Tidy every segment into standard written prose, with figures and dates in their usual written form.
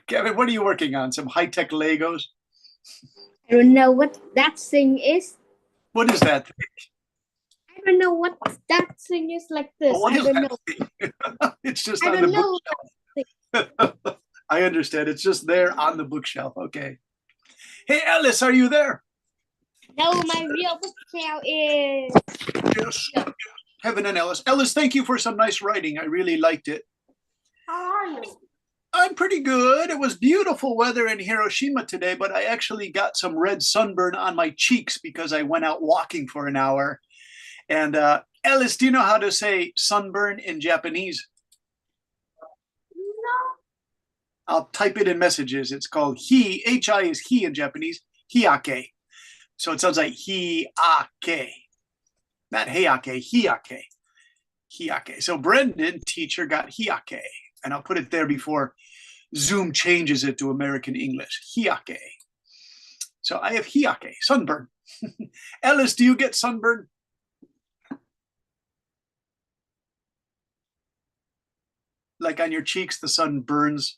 Kevin, what are you working on? Some high-tech Legos? I don't know what that thing is. What is that thing? I don't know what that thing is like Oh, this. what I is don't that know. thing? It's just I on the don't know. bookshelf. I understand. It's just there on the bookshelf. Okay. Hey, Alice, are you there? No, my real bookshelf is. Yes. Kevin and Ellis. Ellis, thank you for some nice writing. I really liked it. How are you? I'm pretty good. It was beautiful weather in Hiroshima today, but I actually got some red sunburn on my cheeks because I went out walking for an hour. And Ellis, do you know how to say sunburn in Japanese? No. I'll type it in messages. It's called Hi is he in Japanese, hiake. So it sounds like hiake, not heiake, hiake, hiake. So Brendan, teacher, got hiake. And I'll put it there before Zoom changes it to American English. Hiake. So I have hiake, sunburn. Ellis, do you get sunburn? Like on your cheeks, the sun burns.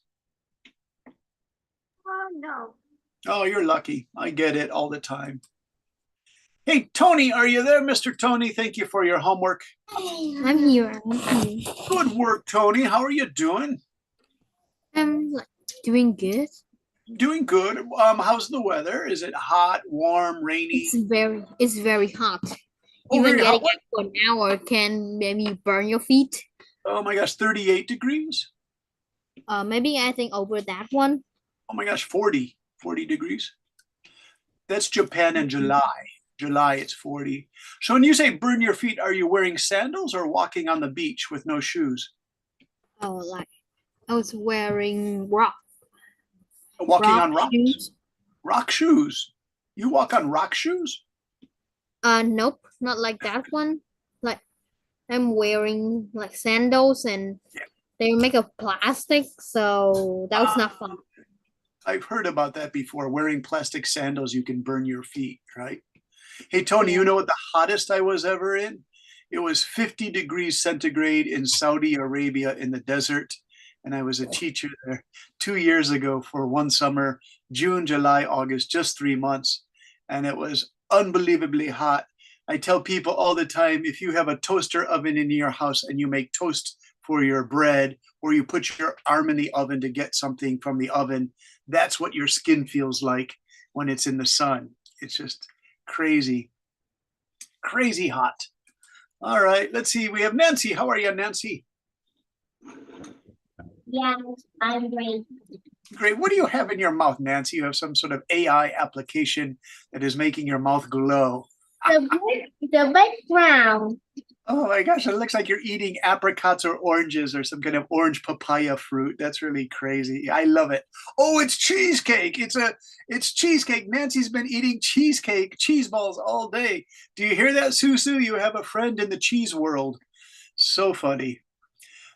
Oh no. Oh, you're lucky. I get it all the time. Hey, Tony, are you there, Mr. Tony? Thank you for your homework. I'm here. I'm here. Good work, Tony. How are you doing? I'm like doing good. Doing good. How's the weather? Is it hot, warm, rainy? It's very hot. Oh, Even very hot. getting out for an hour can maybe burn your feet. Oh my gosh, 38 degrees. Maybe I think over that one. Oh my gosh, 40 degrees. That's Japan in July. July, it's 40. So when you say burn your feet, are you wearing sandals or walking on the beach with no shoes? Oh, like I was wearing Walking rock on rocks? shoes. Rock shoes. You walk on rock shoes? Nope, not like that one. Like I'm wearing like sandals and Yeah. they make of plastic, so that was Ah, not fun. I've heard about that before. Wearing plastic sandals, you can burn your feet, right? Hey, Tony, Yeah. you know what the hottest I was ever in? It was 50 degrees centigrade in Saudi Arabia in the desert. And I was a teacher there 2 years ago for one summer, June, July, August, just 3 months. And it was unbelievably hot. I tell people all the time if you have a toaster oven in your house and you make toast for your bread, or you put your arm in the oven to get something from the oven, that's what your skin feels like when it's in the sun. It's just crazy, crazy hot. All right, let's see. We have Nancy. How are you, Nancy? Yeah, I'm great. Great. What do you have in your mouth, Nancy? You have some sort of AI application that is making your mouth glow. The background. Oh my gosh, it looks like you're eating apricots or oranges or some kind of orange papaya fruit. That's really crazy. I love it. Oh, it's cheesecake. It's cheesecake. Nancy's been eating cheesecake, cheese balls all day. Do you hear that, Susu? You have a friend in the cheese world. So funny.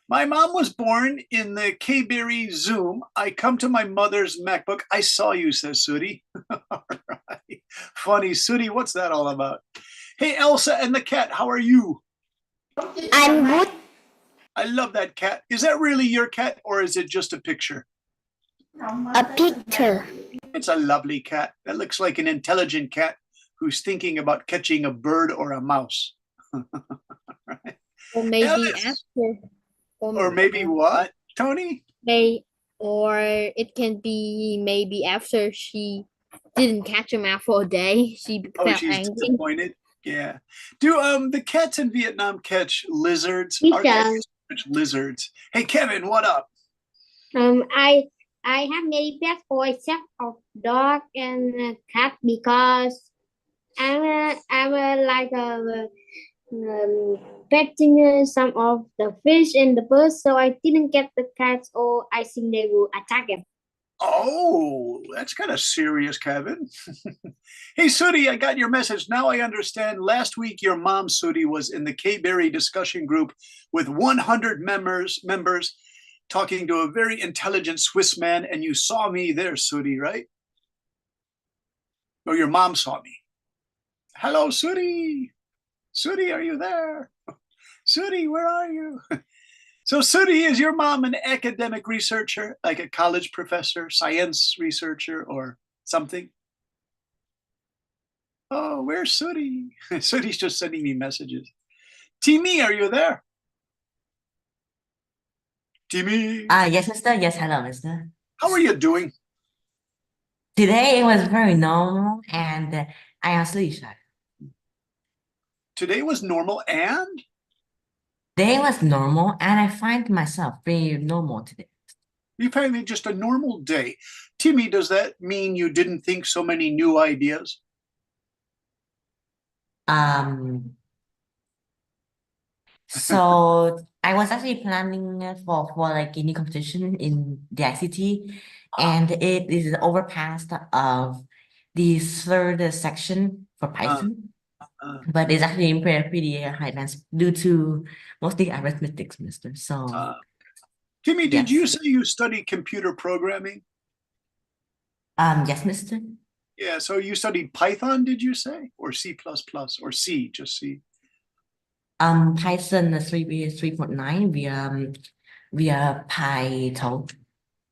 My mom was born in the K-Berry Zoom. I come to my mother's MacBook. I saw you, says Sudi. All right. Funny. Sudi, what's that all about? Hey, Elsa and the cat, how are you? I'm good. I love that cat. Is that really your cat or is it just a picture? A picture. It's a lovely cat. That looks like an intelligent cat who's thinking about catching a bird or a mouse. Right. Or maybe Ellis, after. or maybe what, Tony? May or it can be maybe after she didn't catch him out for a day, she Oh, felt she's angry. disappointed. Yeah. Do the cats in Vietnam catch lizards? He Our cat does. catch lizards. Hey, Kevin, what up? I have many pets for except of dog and cat because I'm like petting some of the fish and the birds, so I didn't get the cats, or I think they will attack them. Oh, that's kind of serious, Kevin. Hey, Sudi, I got your message. Now I understand. Last week, your mom, Sudi, was in the K-Berry discussion group with 100 members talking to a very intelligent Swiss man, and you saw me there, Sudi, right? Or your mom saw me. Hello, Sudi. Sudi, are you there? Sudi, where are you? So, Sudi, is your mom an academic researcher, like a college professor, science researcher, or something? Oh, where's Sudi? Sudi's just sending me messages. Timmy, are you there? Timmy, Yes, mister. Yes, hello, mister. how are you doing? Today it was very normal and I am sleepy. Today was normal and Day was normal and I find myself very normal today. you find it just a normal day. Timmy, does that mean you didn't think so many new ideas? Um, so I was actually planning for like a new competition in the ICT, and it is overpassed of the third section for Uh, Python, uh, but it's actually in pretty high advanced due to mostly arithmetic, mister. So uh. Timmy, did you yes, say you study computer programming? yes, mister. Yeah, so you studied Python, did you say? Or C++ or C, just C? Python 3.9 via Python.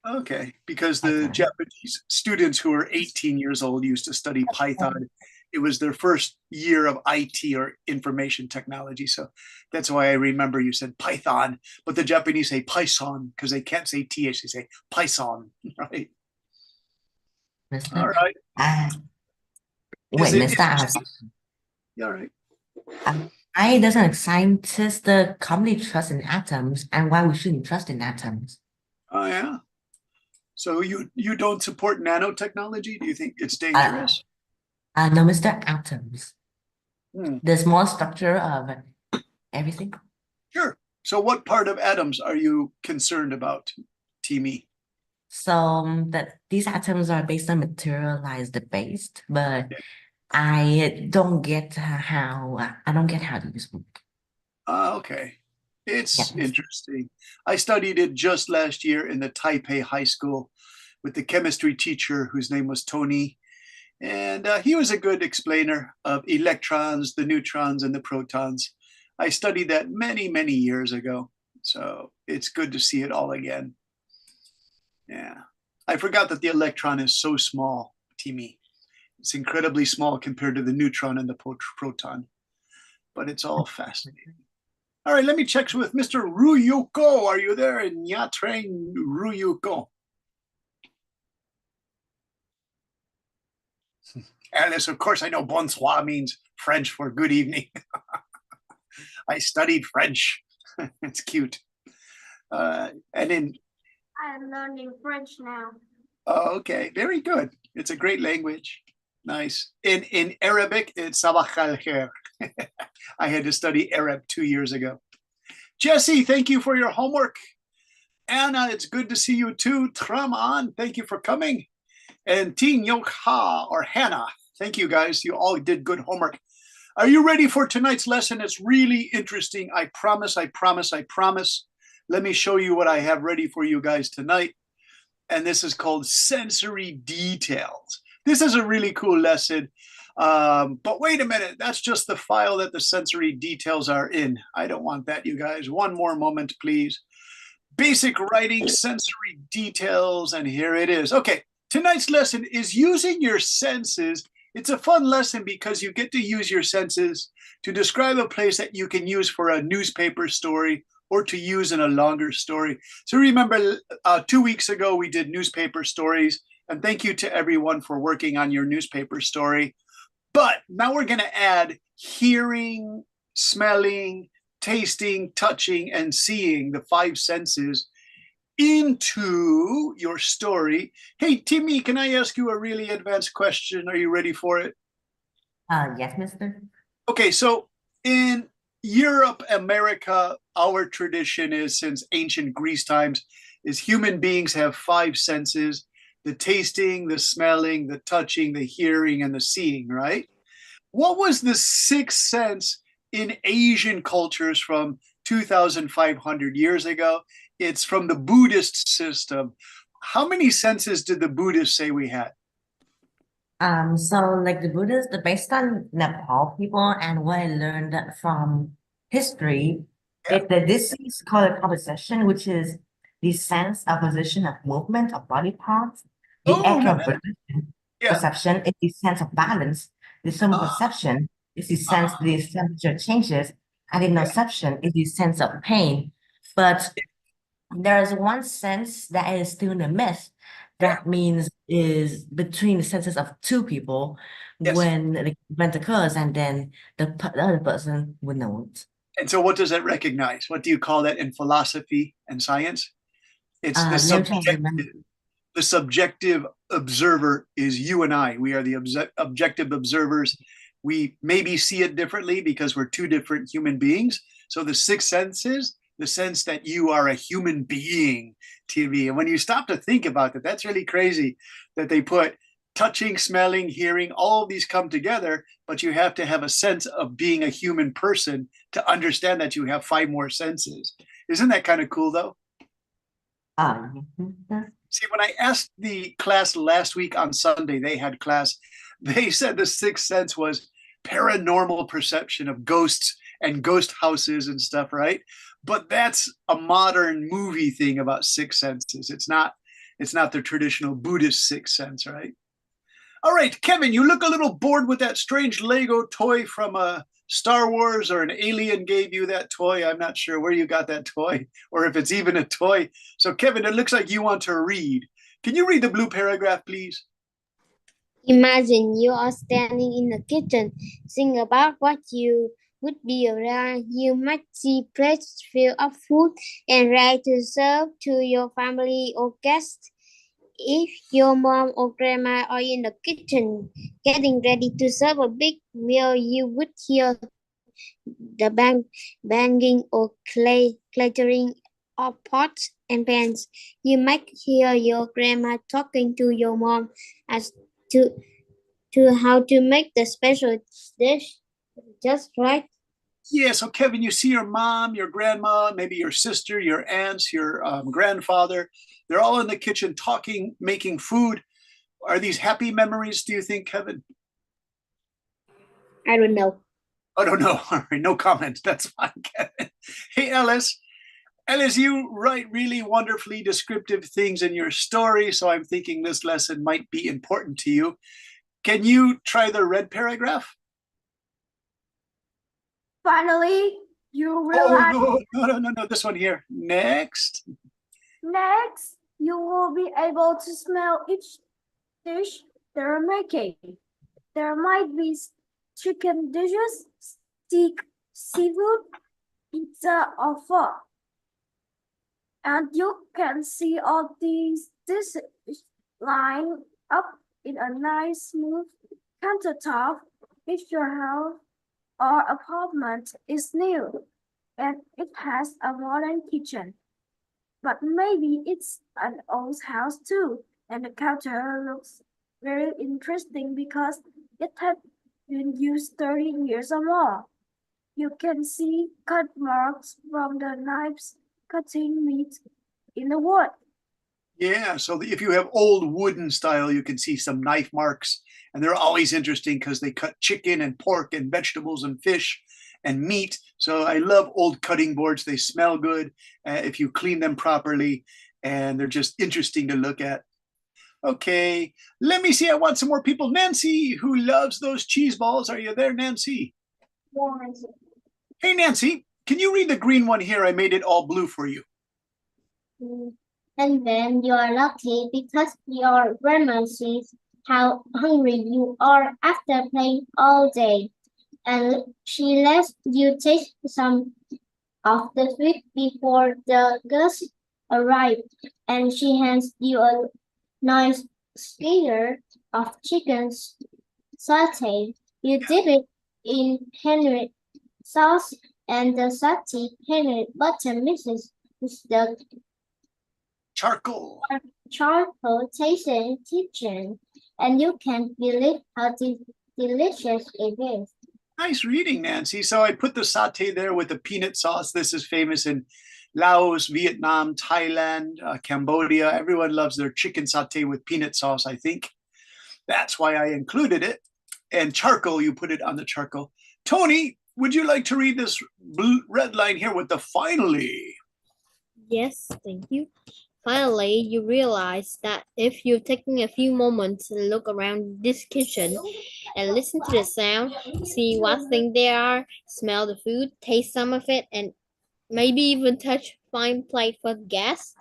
Okay, because the Python. Japanese students who are 18 years old used to study Python. It was their first year of IT or information technology. So that's why I remember you said Python, but the Japanese say Python because they can't say TH, they say Python, right? All Mister. right. Uh, Is Wait, it mister, interesting? Yeah, all right. why doesn't scientists commonly trust in atoms and why we shouldn't trust in atoms? Oh yeah. So you don't support nanotechnology? Do you think it's Uh, dangerous? no, mister, atoms. Hmm. The small structure of everything. Sure. So what part of atoms are you concerned about, Timmy? So that these atoms are based on materialized based, but I don't get how these work. Okay. It's Yes, mister. interesting. I studied it just last year in the Taipei High School with the chemistry teacher whose name was Tony. And he was a good explainer of electrons, the neutrons, and the protons. I studied that many, many years ago. So it's good to see it all again. Yeah. I forgot that the electron is so small, Timmy. It's incredibly small compared to the neutron and the proton, but it's all fascinating. All right, let me check with Mr. Ruyuko. Are you there in Yatrain Ruyuko? Alice, of course, I know bonsoir means French for good evening. I studied French. It's cute. And in I'm learning French now. oh, okay, very good. It's a great language. Nice. In Arabic, it's sabah al khair. I had to study Arab 2 years ago. Jesse, thank you for your homework. Anna, it's good to see you too. Traman, thank you for coming. And Tin Yok Ha or Hannah, thank you guys. You all did good homework. Are you ready for tonight's lesson? It's really interesting. I promise, I promise, I promise. Let me show you what I have ready for you guys tonight. And this is called Sensory Details. This is a really cool lesson. But wait a minute, that's just the file that the sensory details are in. I don't want that, you guys. One more moment, please. Basic writing, sensory details, and here it is. Okay, tonight's lesson is using your senses. It's a fun lesson because you get to use your senses to describe a place that you can use for a newspaper story or to use in a longer story. So remember, 2 weeks ago, we did newspaper stories, and thank you to everyone for working on your newspaper story. But now we're going to add hearing, smelling, tasting, touching, and seeing, the five senses, into your story. Hey, Timmy, can I ask you a really advanced question? Are you ready for it? Yes, mister. Okay, so in Europe, America, our tradition is since ancient Greece times is human beings have five senses: the tasting, the smelling, the touching, the hearing, and the seeing, right? What was the sixth sense in Asian cultures from 2,500 years ago? It's from the Buddhist system. How many senses did the Buddhists say we had? So like the Buddhists, based on Nepal people and what I learned from history, This is color composition, which is the sense of position of movement of body parts. The Oh, no, yeah. perception is the sense of balance. The thermal Ah, perception is the sense the temperature changes, and the nociception is the sense of pain. But there is one sense that is still in a myth. That means is between the senses of two people Yes. when the event occurs, and then the other person would know it. And so what does that recognize? What do you call that in philosophy and science? It's the Let me try to subjective. remember. The subjective observer is you and I. We are the objective observers. We maybe see it differently because we're two different human beings. So the sixth sense is the sense that you are a human being, TV. And when you stop to think about that, that's really crazy that they put touching, smelling, hearing, all of these come together, but you have to have a sense of being a human person to understand that you have 5 more senses. Isn't that kind of cool though? See, when I asked the class last week on Sunday, they had class, they said the sixth sense was paranormal perception of ghosts and ghost houses and stuff, right? But that's a modern movie thing about six senses. It's not the traditional Buddhist sixth sense, right? All right, Kevin, you look a little bored with that strange Lego toy from Star Wars, or an alien gave you that toy. I'm not sure where you got that toy or if it's even a toy. So, Kevin, it looks like you want to read. Can you read the blue paragraph, please? Imagine you are standing in the kitchen. Think about what you would be around. You might see plates filled of food and ready to serve to your family or guests. If your mom or grandma are in the kitchen getting ready to serve a big meal, you would hear the banging or clattering of pots and pans. You might hear your grandma talking to your mom as to how to make the special dish just right. Yeah, so Kevin, you see your mom, your grandma, maybe your sister, your aunts, your grandfather. They're all in the kitchen talking, making food. Are these happy memories, do you think, Kevin? I don't know. I don't know. All right, no comment. That's fine, Kevin. Hey, Ellis. Ellis, you write really wonderfully descriptive things in your story, so I'm thinking this lesson might be important to you. Can you try the red paragraph? Finally, you realize. No, this one here. Next. Next, you will be able to smell each dish they're making. There might be chicken dishes, steak, seafood, pizza, or pho. And you can see all these dishes lined up in a nice, smooth countertop if your house or apartment is new and it has a modern kitchen. But maybe it's an old house too, and the counter looks very interesting because it had been used 30 years or more. You can see cut marks from the knives cutting meat in the wood. Yeah, so if you have old wooden style, you can see some knife marks, and they're always interesting because they cut chicken and pork and vegetables and fish and meat. So I love old cutting boards. They smell good if you clean them properly, and they're just interesting to look at. Okay, let me see. I want some more people. Nancy, who loves those cheese balls. Are you there, Nancy? Yes. Hey, Nancy, can you read the green one here? I made it all blue for you. And then you are lucky because your grandma sees how hungry you are after playing all day. And she lets you taste some of the food before the guests arrive. And she hands you a nice skewer of chicken sauté. You dip it in Henry sauce and the sauté Henry butter mixes with the Charcoal. charcoal tasting kitchen, and you can't believe how delicious it is. Nice reading, Nancy. So I put the satay there with the peanut sauce. This is famous in Laos, Vietnam, Thailand, Cambodia. Everyone loves their chicken satay with peanut sauce, I think. That's why I included it. And charcoal, you put it on the charcoal. Tony, would you like to read this red line here with the finally? Yes, thank you. Finally, you realize that if you're taking a few moments to look around this kitchen and listen to the sound, see what things there are, smell the food, taste some of it, and maybe even touch fine plate for guests,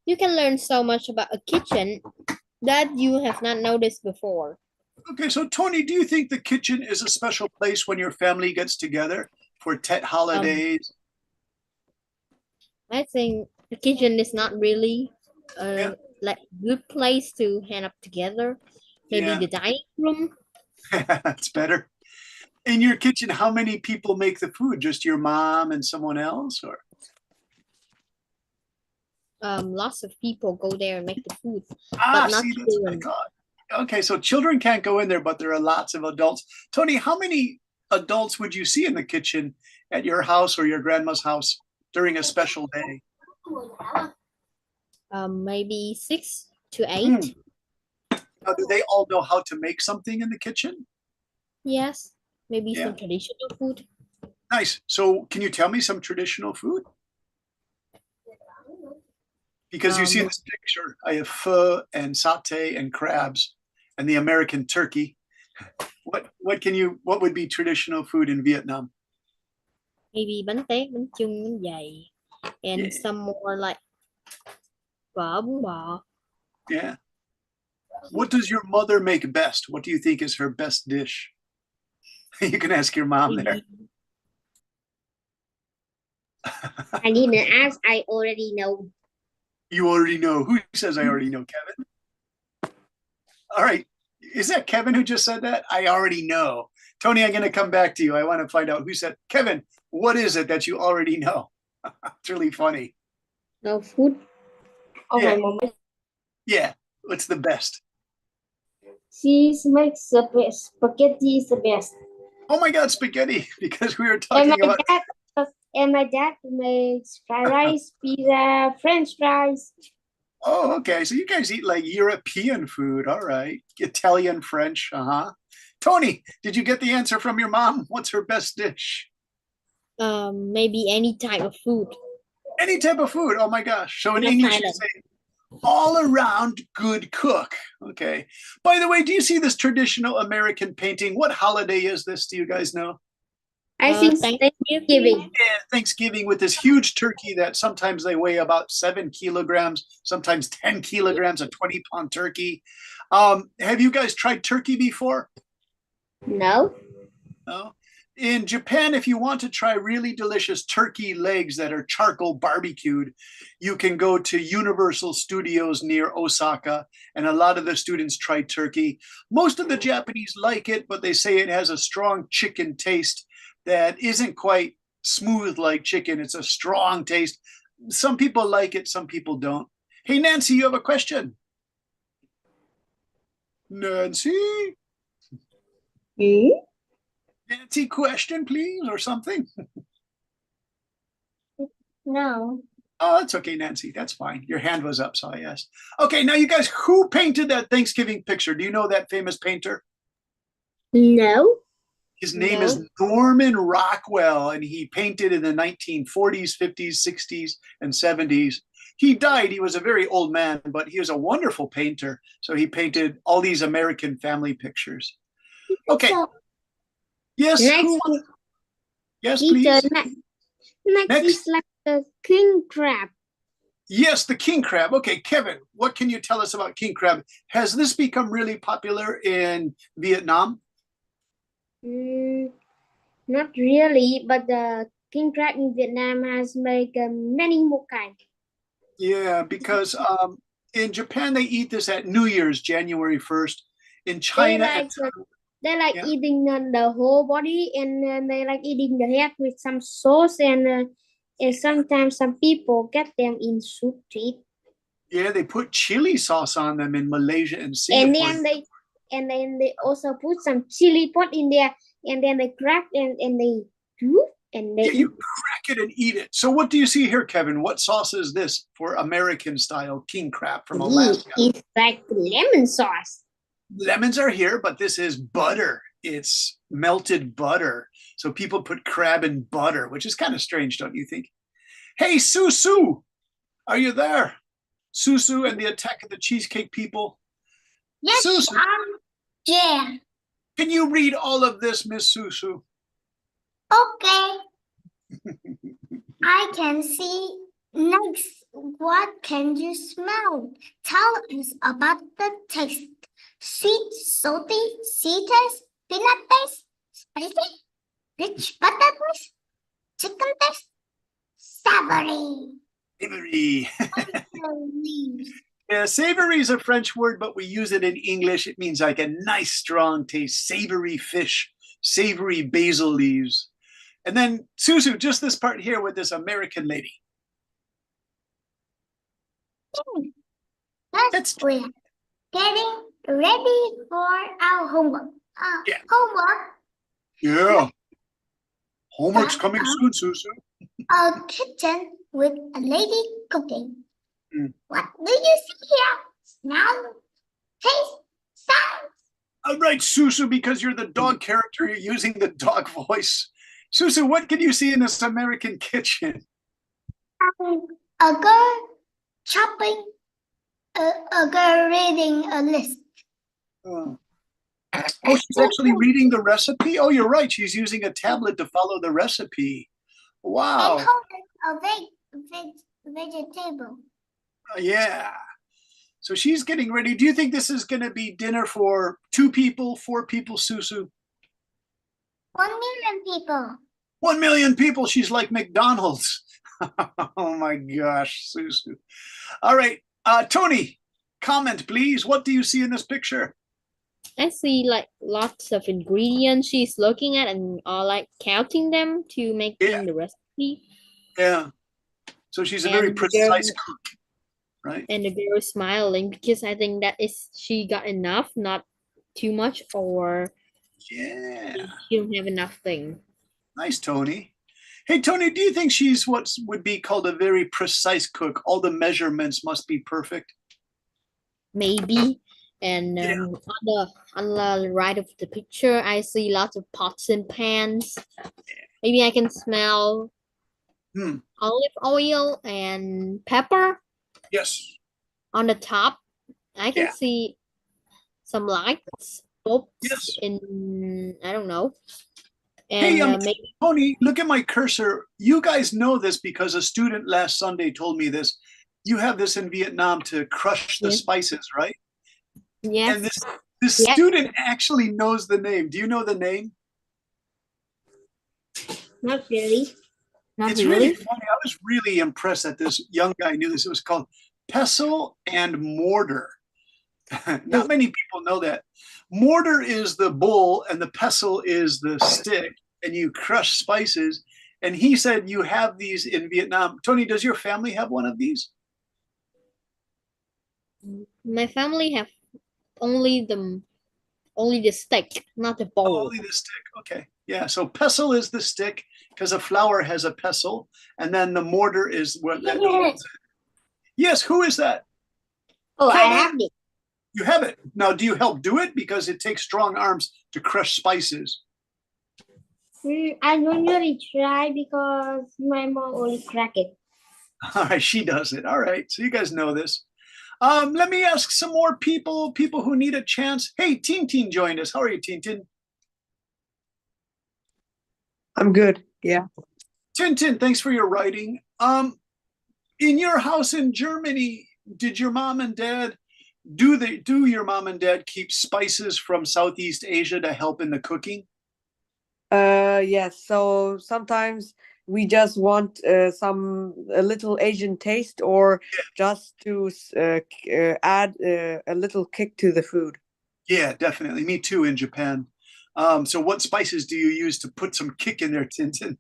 you can learn so much about a kitchen that you have not noticed before. Okay, so Tony, do you think the kitchen is a special place when your family gets together for Tet holidays? I think the kitchen is not really a Yeah. like good place to hang up together. Maybe Yeah. the dining room. That's better. In your kitchen, how many people make the food? Just your mom and someone else, or? Lots of people go there and make the food, Ah, but not see, that's what I children. thought. Okay, so children can't go in there, but there are lots of adults. Tony, how many adults would you see in the kitchen at your house or your grandma's house during a special day? Maybe 6 to 8. Now, do they all know how to make something in the kitchen? Yes, maybe Yeah. some traditional food. Nice. So, can you tell me some traditional food? Because you see Um, this picture, I have pho and satay and crabs and the American turkey. What would be traditional food in Vietnam? Maybe bánh tét, bánh chưng, bánh dày, and Yeah. some more like phở, bún bò. Yeah. What does your mother make best? What do you think is her best dish? You can ask your mom there. Maybe I didn't ask. I already know. You already know. Who says I already know, Kevin? All right. Is that Kevin who just said that? I already know. Tony, I'm going to come back to you. I want to find out who said, Kevin, what is it that you already know? It's really funny. No food. Oh, Yeah. my mom. Yeah. What's the best? She makes the best. Spaghetti is the best. Oh my God, spaghetti, because we were And talking my about, dad makes fried rice, pizza, French fries. oh, okay. So you guys eat like European food. All right. Italian, French. Uh-huh. Tony, did you get the answer from your mom? What's her best dish? maybe any type of food. Any type of food. Oh my gosh. So in Not English, you silent. say all around good cook. Okay. By the way, do you see this traditional American painting? What holiday is this? Do you guys know? I think Thanksgiving. Thanksgiving. Yeah, Thanksgiving with this huge turkey that sometimes they weigh about 7 kilograms, sometimes 10 kilograms, a 20-pound turkey. Have you guys tried turkey before? No. No. In Japan, if you want to try really delicious turkey legs that are charcoal barbecued, you can go to Universal Studios near Osaka, and a lot of the students try turkey. Most of the Japanese like it, but they say it has a strong chicken taste that isn't quite smooth like chicken. It's a strong taste. Some people like it, some people don't. Hey, Nancy, you have a question? Nancy? Nancy, question, please, or something? No. Oh, that's okay, Nancy. That's fine. Your hand was up, so I asked. Okay, now you guys, who painted that Thanksgiving picture? Do you know that famous painter? No. His name is Norman Rockwell, and he painted in the 1940s, 50s, 60s, and 70s. He died. He was a very old man, but he was a wonderful painter. So he painted all these American family pictures. Okay. So, Yes. next, Yes, Peter, please. next is like the king crab. Yes, the king crab. Okay, Kevin, what can you tell us about king crab? Has this become really popular in Vietnam? Not really, but the king crab in Vietnam has made many more kinds. Yeah, because in Japan they eat this at New Year's, January 1st. In China, They like Yeah. eating the whole body, and they like eating the head with some sauce, and sometimes some people get them in soup to eat. yeah, they put chili sauce on them in Malaysia and And Singapore. then they also put some chili pot in there, and then they crack and they do and they Yeah, you eat. crack it and eat it. So what do you see here, Kevin? What sauce is this for American style king crab from Alaska? It's like lemon sauce. Lemons are here, but this is butter. it's melted butter. So people put crab in butter, which is kind of strange, don't you think? Hey, Susu, are you there? Susu and the Attack of the Cheesecake People. Yes, Susu, yeah. can you read all of this, Miss Susu? Okay. I can see. Next, what can you smell? Tell us about the taste. Sweet, salty, sea taste, peanut taste, spicy, rich butter taste, chicken taste, savory. Savory. Leaves. Yeah, savory is a French word, but we use it in English. It means like a nice, strong taste. Savory fish, savory basil leaves. And then, Susu, just this part here with this American lady. Let's we're getting ready for our homework. Yeah. Homework. Yeah. Homework's coming soon, Susu. A kitchen with a lady cooking. Mm. What do you see here? Smell, taste, sound. All right, Susu, because you're the dog character, you're using the dog voice. Susu, what can you see in this American kitchen? A girl chopping. A girl reading a list. Oh, she's actually reading the recipe? Oh, you're right. She's using a tablet to follow the recipe. And Wow. holding a vegetable. Yeah. So she's getting ready. Do you think this is going to be dinner for 2 people, 4 people, Susu? 1,000,000 people. 1 million people. She's like McDonald's. Oh my gosh, Susu. All right. Tony, comment, please. What do you see in this picture? I see like lots of ingredients she's looking at and like counting them to make Yeah. the recipe. Yeah. So she's a very And precise there- cook, right? And the girl is smiling because I think that is she got enough, not too much, or Yeah. she don't have enough thing. Nice, Tony. Hey, Tony, do you think she's what would be called a very precise cook? All the measurements must be perfect. Maybe. And Yeah. on the right of the picture, I see lots of pots and pans. Maybe I can smell Hmm. olive oil and pepper Yes. on the top. I can Yeah. see some lights, bulbs Yes. in, I don't know. Hey, And maybe Tony, look at my cursor. You guys know this because a student last Sunday told me this. You have this in Vietnam to crush the Yes. spices, right? yes, And this Yeah. student actually knows the name. Do you know the name? not really. Not It's really. really funny. I was really impressed that this young guy knew this. It was called pestle and mortar. Not many people know that. Mortar is the bowl and the pestle is the stick, and you crush spices. And he said you have these in Vietnam. Tony, does your family have one of these? My family have only the stick, not the Oh, bowl. only the stick. Okay. Yeah. So pestle is the stick because a flour has a pestle, and then the mortar is what that. Yes. Who is that? Oh, I Come on. have it. You have it. Now, do you help do it? Because it takes strong arms to crush spices. I don't really try because my mom only crack it. All right, she does it. All right, so you guys know this. Let me ask some more people who need a chance. Hey, Tintin joined us. How are you, Tintin? I'm good. Yeah. Tintin, thanks for your writing. In your house in Germany, did your mom and dad do your mom and dad keep spices from Southeast Asia to help in the cooking? Yes. So sometimes we just want a little Asian taste, or just to add a little kick to the food. Yeah, definitely. Me too in Japan. So what spices do you use to put some kick in there, Tintin?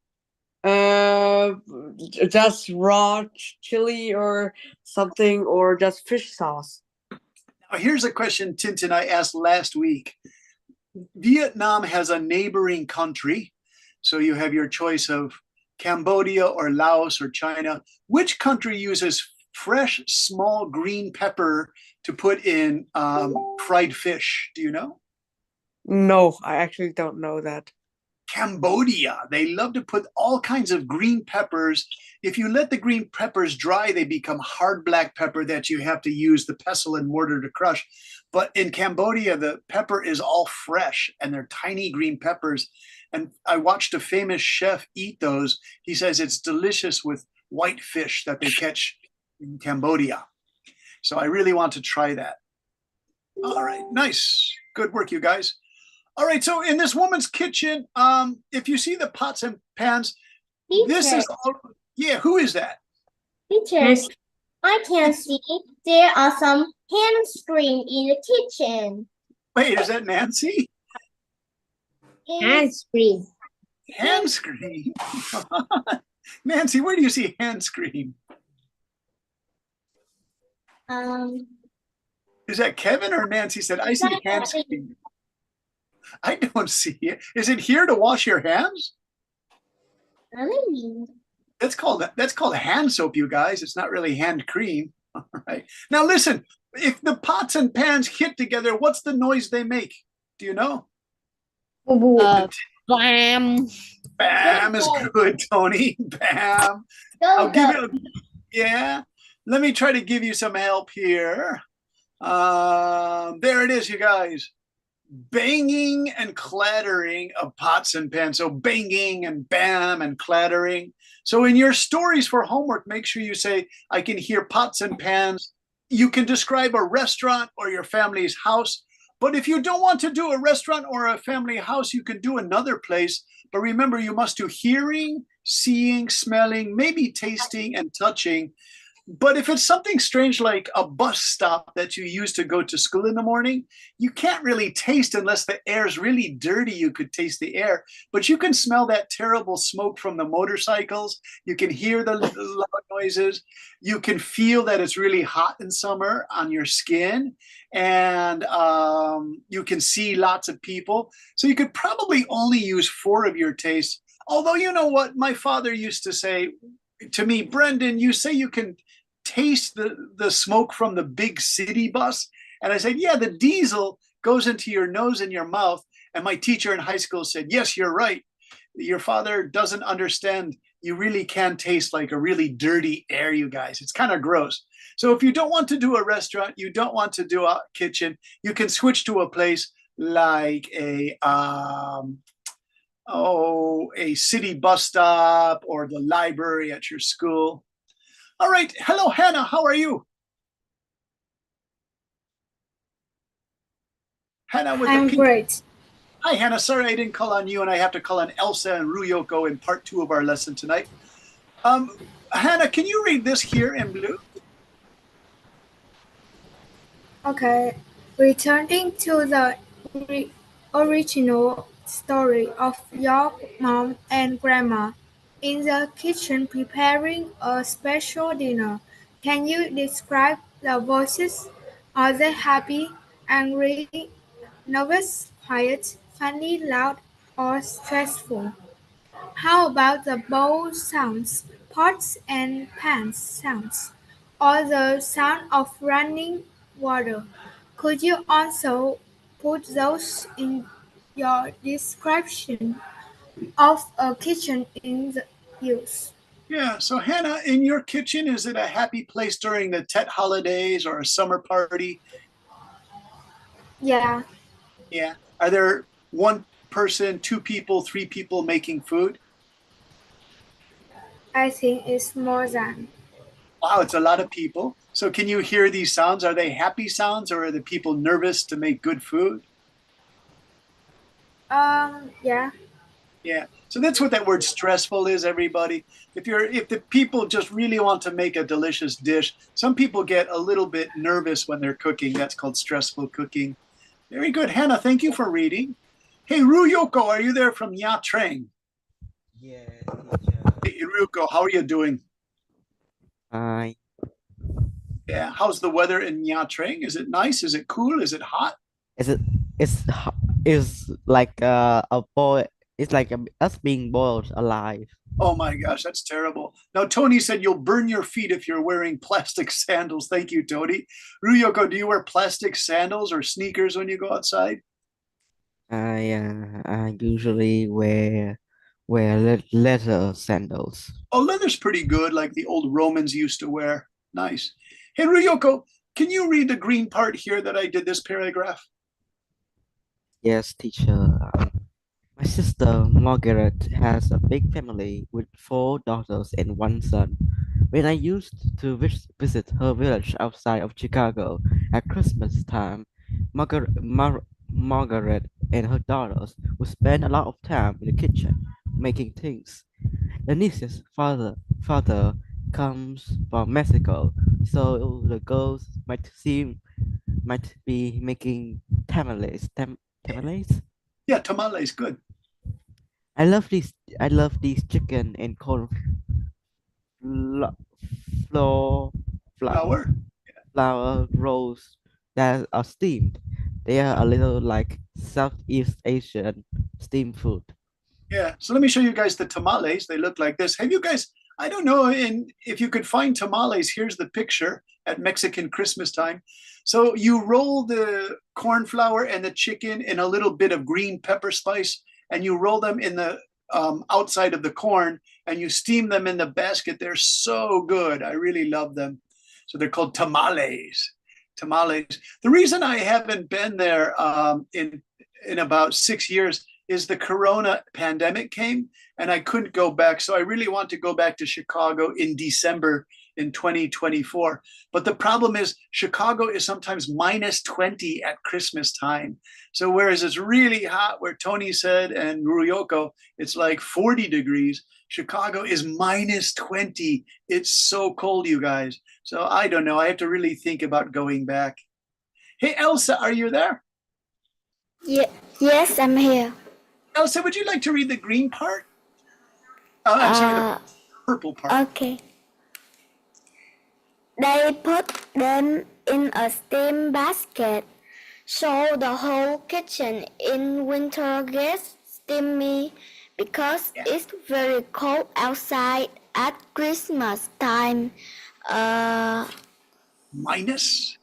Just raw chili or something, or just fish sauce. Now, here's a question, Tintin, I asked last week. Vietnam has a neighboring country. So you have your choice of Cambodia or Laos or China. Which country uses fresh, small green pepper to put in fried fish? Do you know? No, I actually don't know that. Cambodia, they love to put all kinds of green peppers. If you let the green peppers dry, they become hard black pepper that you have to use the pestle and mortar to crush. But in Cambodia, the pepper is all fresh and they're tiny green peppers. And I watched a famous chef eat those. He says it's delicious with white fish that they catch in Cambodia. So I really want to try that. All right, nice. Good work, you guys. All right, so in this woman's kitchen, if you see the pots and pans, this is all, yeah, who is that? Teachers, I can see there are some hand screen in the kitchen. Wait, is that Nancy? Hand screen. Hand screen. Nancy, where do you see hand screen? Is that Kevin or Nancy said, I see hand screen? I don't see it. Is it here to wash your hands? Really? That's called hand soap, you guys. It's not really hand cream. All right. Now listen, if the pots and pans hit together, what's the noise they make? Do you know? Bam. Bam is good, Tony. Bam. Go, go. Yeah. Let me try to give you some help here. There it is, you guys. Banging and clattering of pots and pans. So banging and bam and clattering. So in your stories for homework, make sure you say, I can hear pots and pans. You can describe a restaurant or your family's house. But if you don't want to do a restaurant or a family house, you can do another place. But remember, you must do hearing, seeing, smelling, maybe tasting and touching. But if it's something strange like a bus stop that you use to go to school in the morning, you can't really taste unless the air is really dirty. You could taste the air, but you can smell that terrible smoke from the motorcycles. You can hear the loud noises. You can feel that it's really hot in summer on your skin, and you can see lots of people. So you could probably only use 4 of your tastes. Although, you know what? My father used to say to me, Brendan, you say you can taste the smoke from the big city bus. And I said, yeah, the diesel goes into your nose and your mouth. And my teacher in high school said, yes, you're right. Your father doesn't understand. You really can taste like a really dirty air, you guys. It's kind of gross. So if you don't want to do a restaurant, you don't want to do a kitchen, you can switch to a place like a city bus stop or the library at your school. All right. Hello, Hannah. How are you? Hannah with I'm the pink. great. Hi, Hannah. Sorry I didn't call on you, and I have to call on Elsa and Ruyoko in part 2 of our lesson tonight. Hannah, can you read this here in blue? Okay. Returning to the original story of your mom and grandma in the kitchen preparing a special dinner. Can you describe the voices? Are they happy, angry, nervous, quiet, funny, loud, or stressful? How about the bowl sounds, pots and pans sounds, or the sound of running water? Could you also put those in your description of a kitchen in the use? Yeah. So, Hannah, in your kitchen, is it a happy place during the Tet holidays or a summer party? Yeah, Yeah. Are there 1 person, 2 people, 3 people making food? I think it's more than. Wow, it's a lot of people. So can you hear these sounds? Are they happy sounds or are the people nervous to make good food? Yeah. Yeah. So that's what that word stressful is, everybody. If the people just really want to make a delicious dish, some people get a little bit nervous when they're cooking. That's called stressful cooking. Very good. Hannah, thank you for reading. Hey, Ruyoko, are you there from Nha Trang? Yes, teacher. Hey, Ruyoko, how are you doing? Hi. Yeah. How's the weather in Nha Trang? Is it nice? Is it cool? Is it hot? It's like a boy. It's like us being boiled alive. Oh my gosh, that's terrible. Now, Tony said you'll burn your feet if you're wearing plastic sandals. Thank you, Tony. Ruyoko, do you wear plastic sandals or sneakers when you go outside? I usually wear leather sandals. Oh, leather's pretty good, like the old Romans used to wear. Nice. Hey, Ryoko, can you read the green part here that I did this paragraph? Yes, teacher. My sister Margaret has a big family with 4 daughters and 1 son. When I used to visit her village outside of Chicago at Christmas time, Margaret and her daughters would spend a lot of time in the kitchen making things. The niece's father comes from Mexico, so the girls might be making tamales. Yeah, tamales, good. I love these chicken and corn flo- flour Flour. flour rolls that are steamed. They are a little like Southeast Asian steamed food. Yeah. So let me show you guys the tamales. They look like this. Have you guys, I don't know if you could find tamales. Here's the picture at Mexican Christmas time. So you roll the corn flour and the chicken in a little bit of green pepper spice, and you roll them in the outside of the corn, and you steam them in the basket. They're so good. I really love them. So they're called tamales. Tamales. The reason I haven't been there in about 6 years is the corona pandemic came and I couldn't go back. So I really want to go back to Chicago in December in 2024. But the problem is Chicago is sometimes minus 20 at Christmas time. So whereas it's really hot where Tony said and Ryoko, it's like 40 degrees. Chicago is minus 20. It's so cold, you guys. So I don't know. I have to really think about going back. Hey, Elsa, are you there? Yes, I'm here. Elsa, would you like to read the green part? I'm sorry, the purple part. Okay. They put them in a steam basket, so the whole kitchen in winter gets steamy because it's very cold outside at Christmas time. Minus?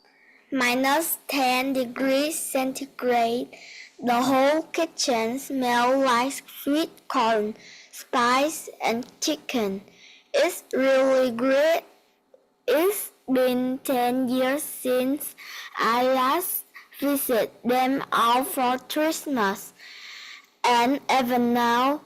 Minus 10 degrees centigrade. The whole kitchen smells like sweet corn, spice, and chicken. It's really great. It's been 10 years since I last visited them all for Christmas. And even now,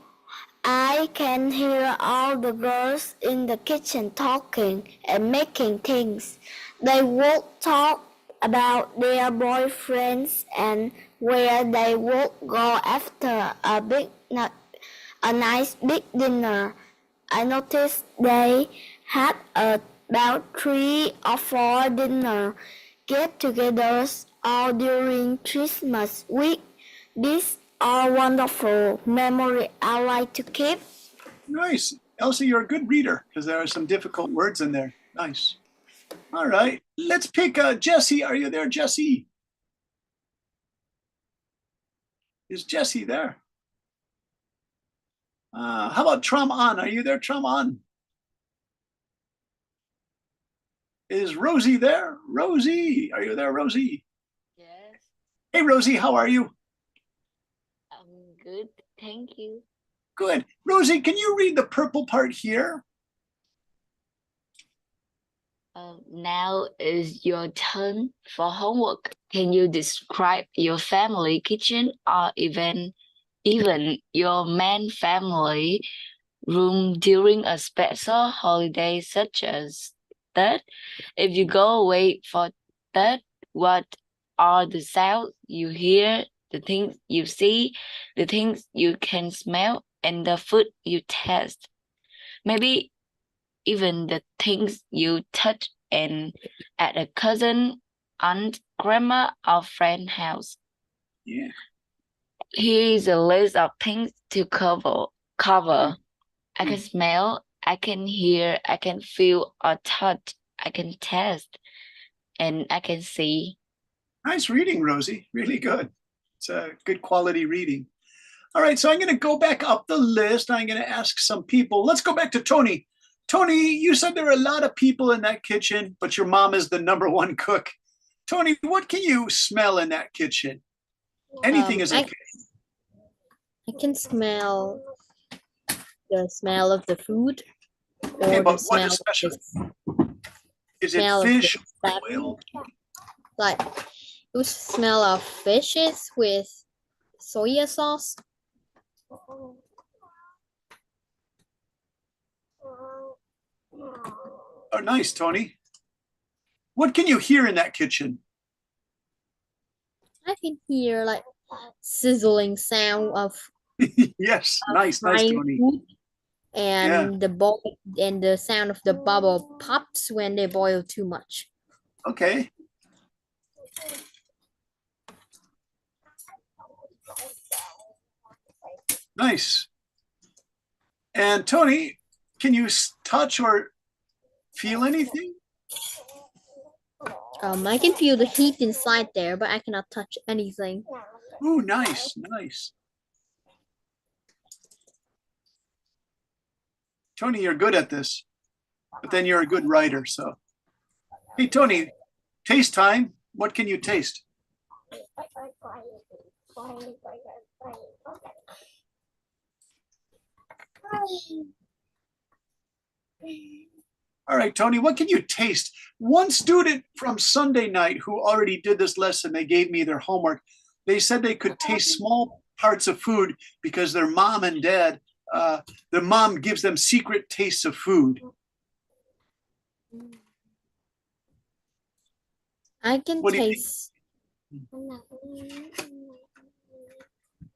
I can hear all the girls in the kitchen talking and making things. They would talk about their boyfriends and where they would go after a nice big dinner. I noticed they had about 3 or 4 dinner get-togethers all during Christmas week. These are wonderful memories I like to keep. Nice. Elsa, you're a good reader because there are some difficult words in there. Nice. All right. Let's pick Jesse. Are you there, Jesse? Is Jesse there? How about Traman? Are you there, Traman? Is Rosie there? Rosie, are you there, Rosie? Yes, Hey, Rosie, how are you? I'm good. Thank you. Good. Rosie, can you read the purple part here? Now is your turn for homework. Can you describe your family kitchen or even your main family room during a special holiday such as that? If you go away for that, what are the sounds you hear, the things you see, the things you can smell, and the food you taste? Maybe even the things you touch and at a cousin, aunt, grandma, or friend house. Yeah. Here is a list of things to cover. I can smell, I can hear, I can feel or touch, I can taste, and I can see. Nice reading, Rosie. Really good. It's a good quality reading. All right, so I'm going to go back up the list. I'm going to ask some people. Let's go back to Tony. Tony, you said there are a lot of people in that kitchen, but your mom is the #1 cook. Tony, what can you smell in that kitchen? Anything is okay. I can smell the smell of the food Okay, or the but what smell of especially? the Is it smell of the fish, stuff. oil? Like it was smell of fishes with soya sauce. Oh, nice, Tony. What can you hear in that kitchen? I can hear like sizzling sound of Yes, nice, frying Tony. food Yeah, and the sound of the bubble pops when they boil too much. okay. Nice. And Tony, can you touch or feel anything? I can feel the heat inside there, but I cannot touch anything. Oh, nice, nice. Tony, you're good at this, but then you're a good writer. So, hey, Tony, taste time. What can you taste? All right, Tony, what can you taste? One student from Sunday night who already did this lesson, they gave me their homework. They said they could taste small parts of food because their mom and dad, their mom gives them secret tastes of food. I can What do you think? taste.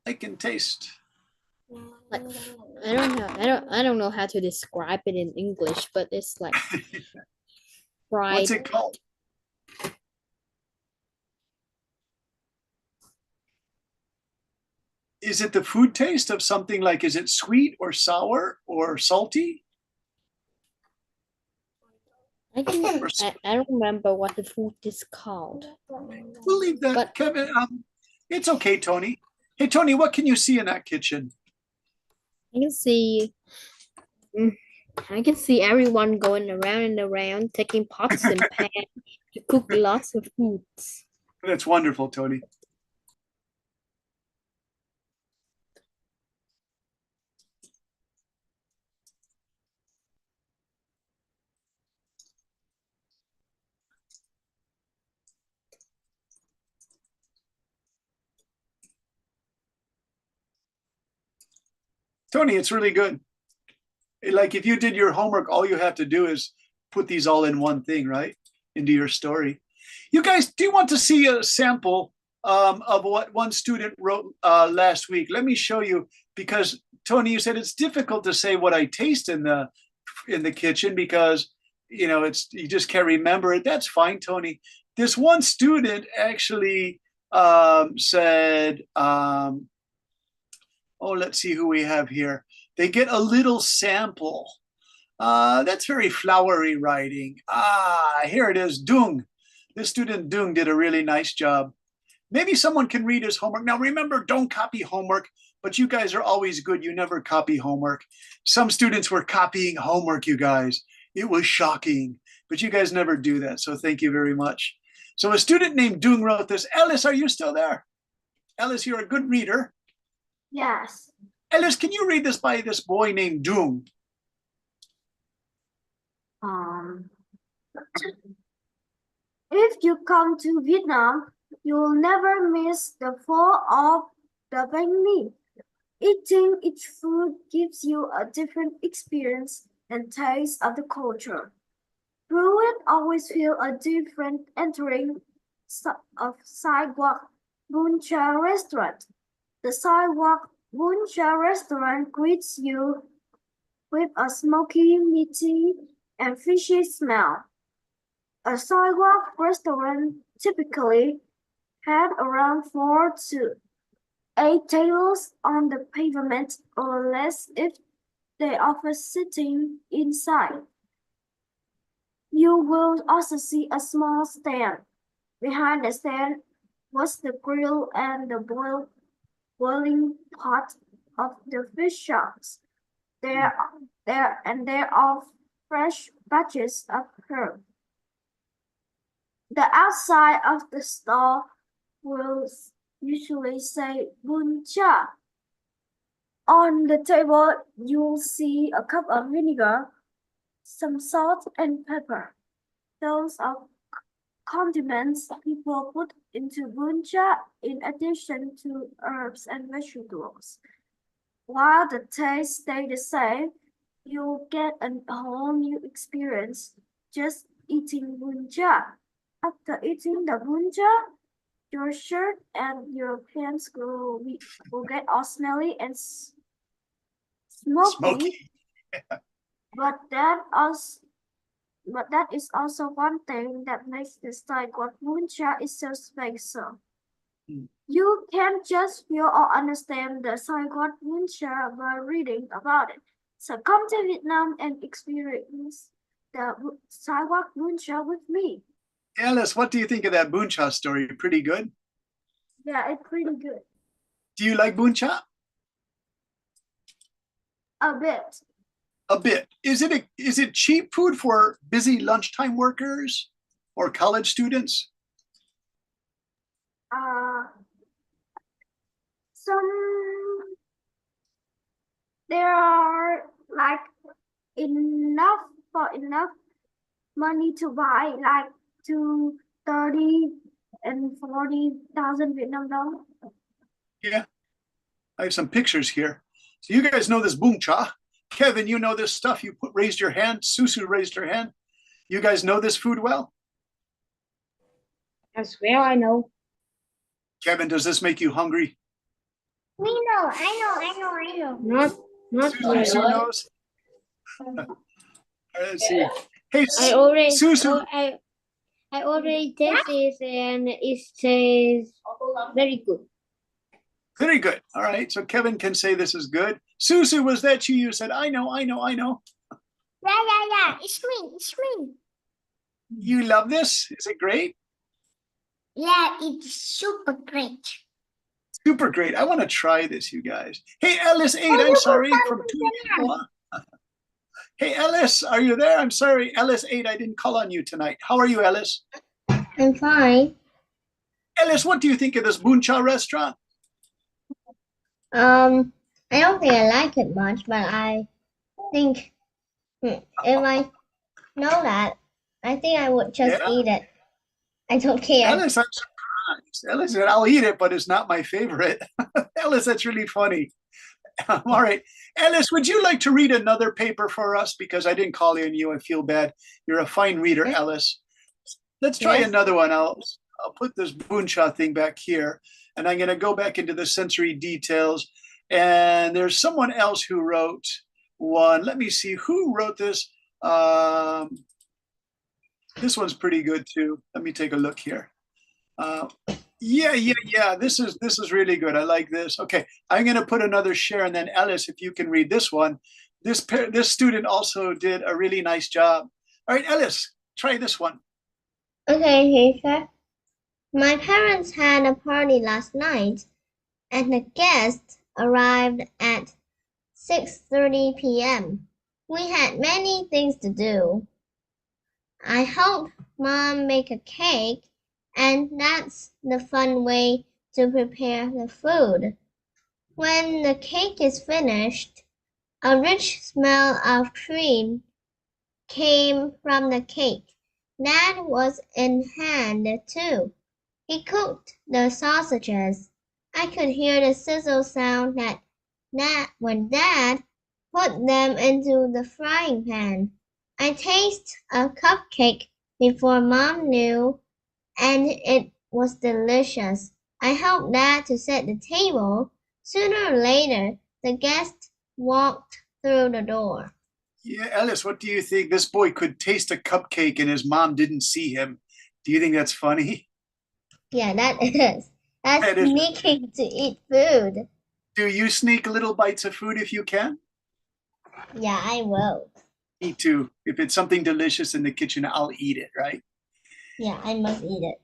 I can taste. Like I don't know how to describe it in English, but it's like fried. What's it called? Is it the food taste of something like, is it sweet or sour or salty? I don't remember what the food is called. We'll leave that, But- Kevin. It's okay, Tony. Hey, Tony, what can you see in that kitchen? I can see I can see everyone going around and around taking pots and pans to cook lots of foods. That's wonderful, Tony. Tony, it's really good. Like if you did your homework, all you have to do is put these all in one thing, right? Into your story. You guys, do you want to see a sample of what one student wrote last week? Let me show you, because Tony, you said it's difficult to say what I taste in the kitchen because it's you just can't remember it. That's fine, Tony. This one student actually said, oh, let's see who we have here. They get a little sample. That's very flowery writing. Here it is, Dung. This student, Dung, did a really nice job. Maybe someone can read his homework. Now, remember, don't copy homework, but you guys are always good. You never copy homework. Some students were copying homework, you guys. It was shocking, but you guys never do that. So thank you very much. So a student named Dung wrote this. Ellis, are you still there? Ellis, you're a good reader. Yes. Ellis, can you read this by this boy named Dung? If you come to Vietnam, you will never miss the fall of the banh mi. Eating each food gives you a different experience and taste of the culture. You will always feel a different entering of Sidewalk Bun Cha restaurant. The Sidewalk Bun Cha restaurant greets you with a smoky, meaty, and fishy smell. A sidewalk restaurant typically had around 4 to 8 tables on the pavement or less if they offer sitting inside. You will also see a small stand. Behind the stand was the grill and the boiling pot of the fish shops. There are fresh batches of herb. The outside of the stall will usually say Bun Cha. On the table, you'll see a cup of vinegar, some salt and pepper. Those are condiments people put into buncha in addition to herbs and vegetables. While the taste stays the same, you'll get a whole new experience just eating buncha. After eating the buncha, your shirt and your pants will get all smelly and smoky. Smoky. But that is also one thing that makes the Saigon Muncha is so special. Mm. You can't just feel or understand the Saigon Muncha by reading about it. So come to Vietnam and experience the Saigon Muncha with me. Alice, what do you think of that Boon Cha story? Pretty good. Yeah, it's pretty good. Do you like Boon Cha? A bit. A bit. Is it cheap food for busy lunchtime workers or college students? There are like enough money to buy like to 30 and 40,000 Vietnam dollars. Yeah. I have some pictures here. So you guys know this Boon Cha. Kevin, you know this stuff. You raised your hand. Susu raised her hand. You guys know this food well? As well, I know. Kevin, does this make you hungry? We know, I know. Not Susu really. knows. Let's see. Hey, I already Susu. I already tasted it and it says very good. Very good. All right. So Kevin can say this is good. Susu, was that you? You said, I know. Yeah. It's me. You love this? Is it great? Yeah, it's super great. Super great. I want to try this, you guys. Hey, Ellis 8, I'm sorry. From 2. Hey, Ellis, are you there? I'm sorry. Ellis 8, I didn't call on you tonight. How are you, Ellis? I'm fine. Ellis, what do you think of this Boon Cha restaurant? I don't think I like it much, but I think if I know that, I think I would just Yeah. eat it. I don't care. Ellis, I'm surprised. Ellis said, I'll eat it, but it's not my favorite. Ellis, that's really funny. All right. Ellis, would you like to read another paper for us? Because I didn't call in you. I feel bad. You're a fine reader, Yes. Ellis. Let's try Yes. another one. I'll put this Boon Cha thing back here, and I'm going to go back into the sensory details. And there's someone else who wrote one. Let me see who wrote this. This one's pretty good too. Let me take a look here. Yeah. This is really good. I like this. Okay, I'm going to put another share, and then Ellis, if you can read this one. This student also did a really nice job. All right, Ellis, try this one. Okay, Hafer. My parents had a party last night, and the guests arrived at 6:30 p.m. We had many things to do. I helped Mom make a cake, and that's the fun way to prepare the food. When the cake is finished, a rich smell of cream came from the cake. Dad was in hand too. He cooked the sausages. I could hear the sizzle sound when Dad put them into the frying pan. I tasted a cupcake before Mom knew, and it was delicious. I helped Dad to set the table. Sooner or later, the guests walked through the door. Yeah, Ellis, what do you think? This boy could taste a cupcake, and his mom didn't see him. Do you think that's funny? Yeah, that is. That's That is. sneaking to eat food. Do you sneak little bites of food if you can? Yeah, I will. Me too. If it's something delicious in the kitchen, I'll eat it, right? Yeah, I must eat it.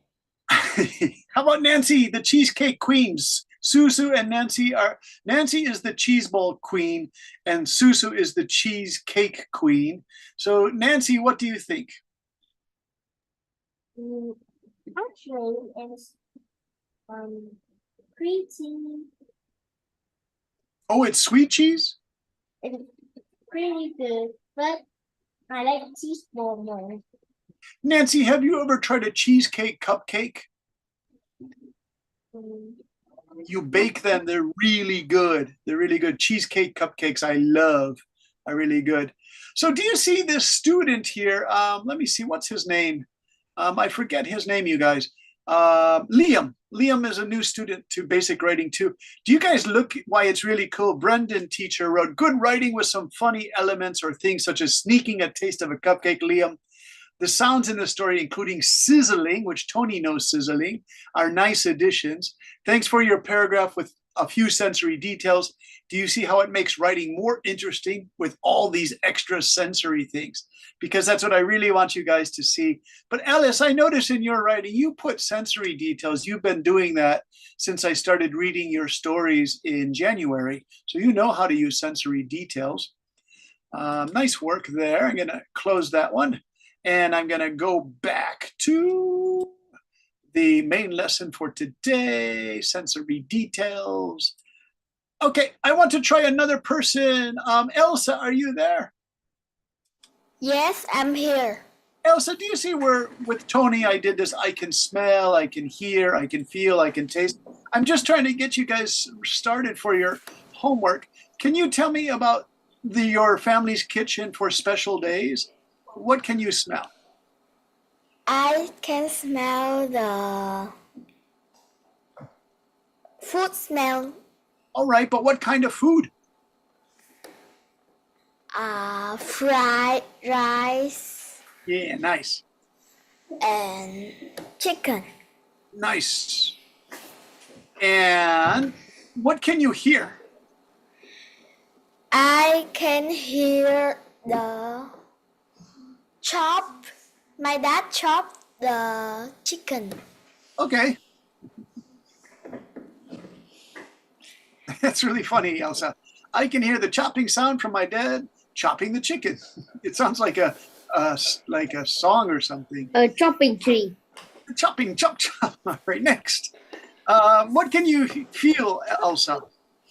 How about Nancy, the cheesecake queens? Susu and Nancy is the cheese ball queen, and Susu is the cheesecake queen. So Nancy, what do you think? Actually, it's pretty Oh, it's sweet cheese? It's pretty good, but I like cheese ball more. Nancy, have you ever tried a cheesecake cupcake? Mm. You bake them, they're really good. They're really good. Cheesecake cupcakes, I love, are really good. So do you see this student here? Let me see, what's his name? I forget his name, you guys. Liam. Liam is a new student to basic writing too. Do you guys look why it's really cool? Brendan teacher wrote good writing with some funny elements or things such as sneaking a taste of a cupcake, Liam. The sounds in the story, including sizzling, which Tony knows sizzling, are nice additions. Thanks for your paragraph with a few sensory details. Do you see how it makes writing more interesting with all these extra sensory things? Because that's what I really want you guys to see. But Alice, I notice in your writing, you put sensory details. You've been doing that since I started reading your stories in January. So you know how to use sensory details. Nice work there. I'm gonna close that one. And I'm gonna go back to the main lesson for today, sensory details. Okay, I want to try another person. Elsa, are you there? Yes, I'm here. Elsa, do you see where with Tony I did this? I can smell, I can hear, I can feel, I can taste. I'm just trying to get you guys started for your homework. Can you tell me about your family's kitchen for special days? What can you smell? I can smell the food smell. All right, but what kind of food? Fried rice Yeah, nice. and chicken. Nice. And what can you hear? I can hear the chop. My dad chopped the chicken. Okay. That's really funny, Elsa. I can hear the chopping sound from my dad chopping the chicken. It sounds like a song or something. A chopping tree. Chopping, chop, chop. All right, next. What can you feel, Elsa?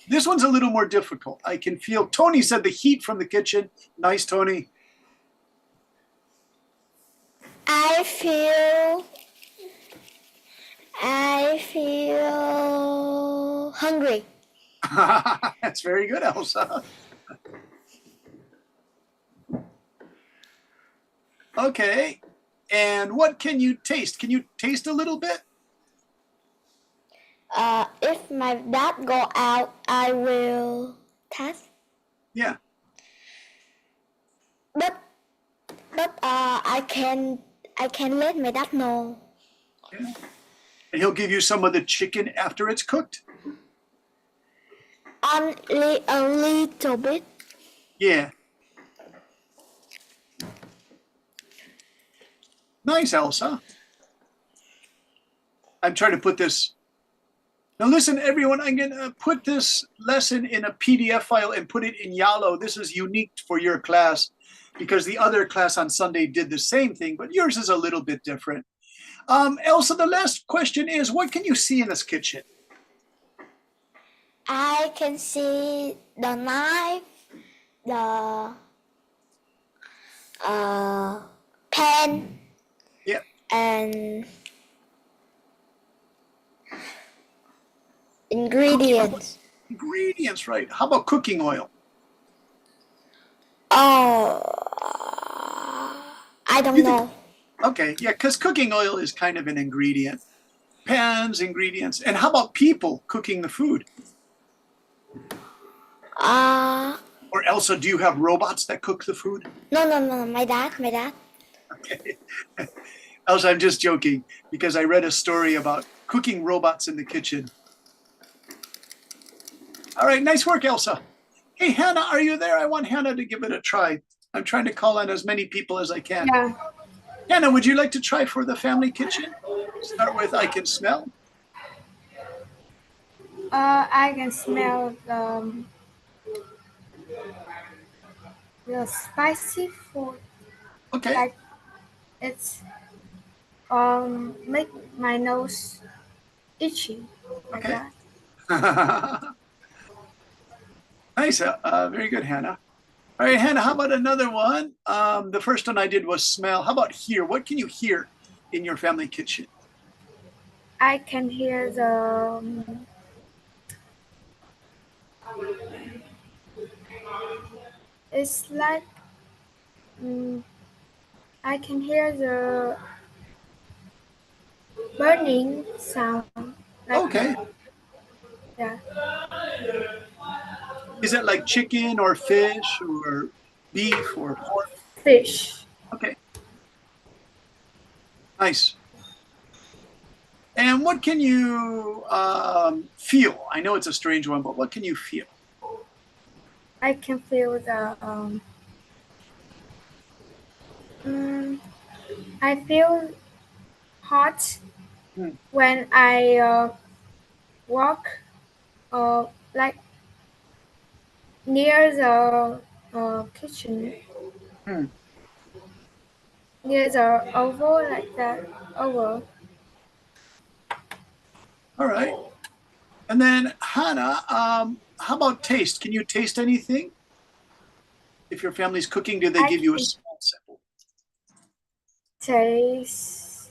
This one's a little more difficult. I can feel, Tony said the heat from the kitchen. Nice, Tony. I feel hungry. That's very good, Elsa. Okay. And what can you taste? Can you taste a little bit? If my dad go out, I will test. Yeah. But I can let my dad know. Yeah. And he'll give you some of the chicken after it's cooked? Only a little bit. Yeah. Nice, Elsa. I'm trying to put this. Now listen, everyone, I'm going to put this lesson in a PDF file and put it in Yalo. This is unique for your class because the other class on Sunday did the same thing, but yours is a little bit different. Elsa, the last question is, what can you see in this kitchen? I can see the knife, the pan, Yeah. and ingredients. Ingredients, right. How about cooking oil? Oh, I don't You think- know. Okay, yeah, because cooking oil is kind of an ingredient. Pans, ingredients. And how about people cooking the food? Or Elsa, do you have robots that cook the food? No, my dad. Okay. Elsa, I'm just joking because I read a story about cooking robots in the kitchen. All right, nice work, Elsa. Hey, Hannah, are you there? I want Hannah to give it a try. I'm trying to call on as many people as I can. Yeah. Hannah, would you like to try for the family kitchen? Start with I can smell. I can smell the spicy food. Okay. Like it's make my nose itchy like Okay. that. Nice. Very good, Hannah. All right, Hannah, how about another one? The first one I did was smell. How about hear? What can you hear in your family kitchen? I can hear the it's like I can hear the burning sound. Like, Okay. yeah, Is it like chicken or fish or beef or pork? fish. Okay. Nice. And what can you feel? I know it's a strange one, but what can you feel? I can feel the I feel hot Hmm. when I walk like near the kitchen, Hmm. near the oval, like that oval. All right. And then Hannah, how about taste? Can you taste anything? If your family's cooking, do they I give you a can small sample? taste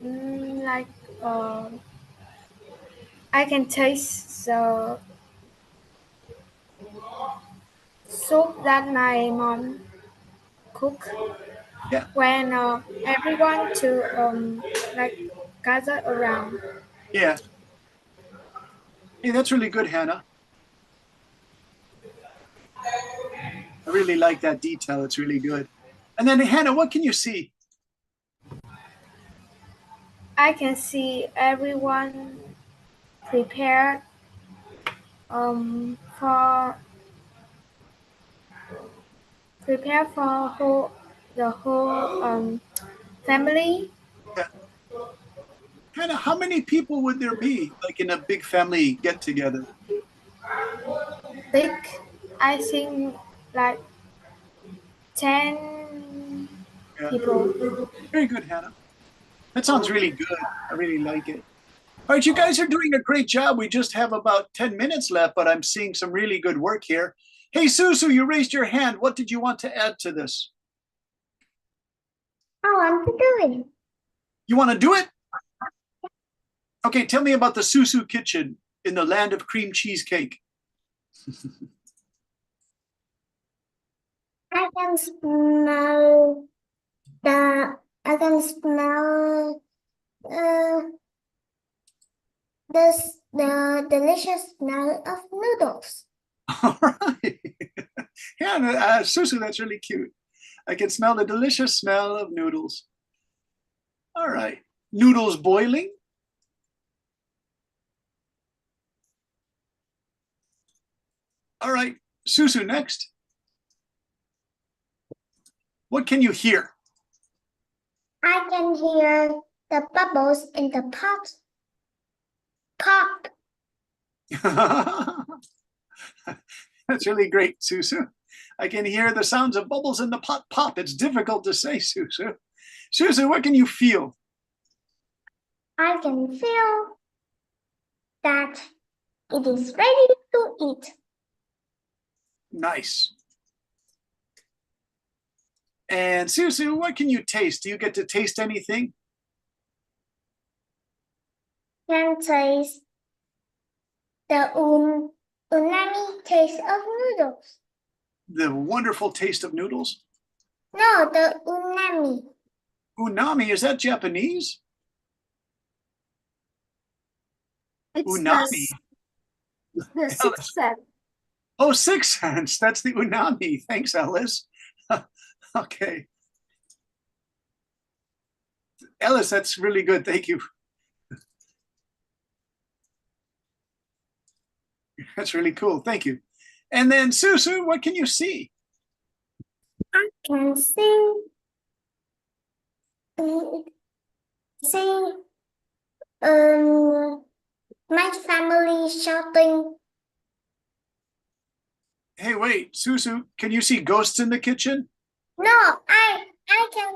like I can taste the soup that my mom cook Yeah. when everyone to like gather around. Yeah. Hey, that's really good, Hannah. I really like that detail. It's really good. And then Hannah, what can you see? I can see everyone prepared for the whole family. Yeah. Hannah, how many people would there be, like in a big family get together? Big, I think like 10 Yeah. people. Very good, Hannah. That sounds really good. I really like it. All right, you guys are doing a great job. We just have about 10 minutes left, but I'm seeing some really good work here. Hey, Susu, you raised your hand. What did you want to add to this? I want to do it. You want to do it? Okay, tell me about the Susu kitchen in the land of cream cheesecake. I can smell I can smell the delicious smell of noodles. All right. Yeah, Susu, that's really cute. I can smell the delicious smell of noodles. All right. Noodles boiling. All right. Susu, next. What can you hear? I can hear the bubbles in the pot. Pop. That's really great, Susu. I can hear the sounds of bubbles in the pot pop. It's difficult to say, Susu. Susu, what can you feel? I can feel that it is ready to eat. Nice. And Susu, what can you taste? Do you get to taste anything? Can taste the umami taste of noodles. The wonderful taste of noodles? No, the umami. Unami, is that Japanese? It's Unami. the sixth sense. Oh, Sixth Sense. That's the unami. Thanks, Ellis. Okay. Ellis, that's really good. Thank you. That's really cool. Thank you. And then Susu, what can you see? I can see my family shouting. Hey, wait, Susu, can you see ghosts in the kitchen? No, I can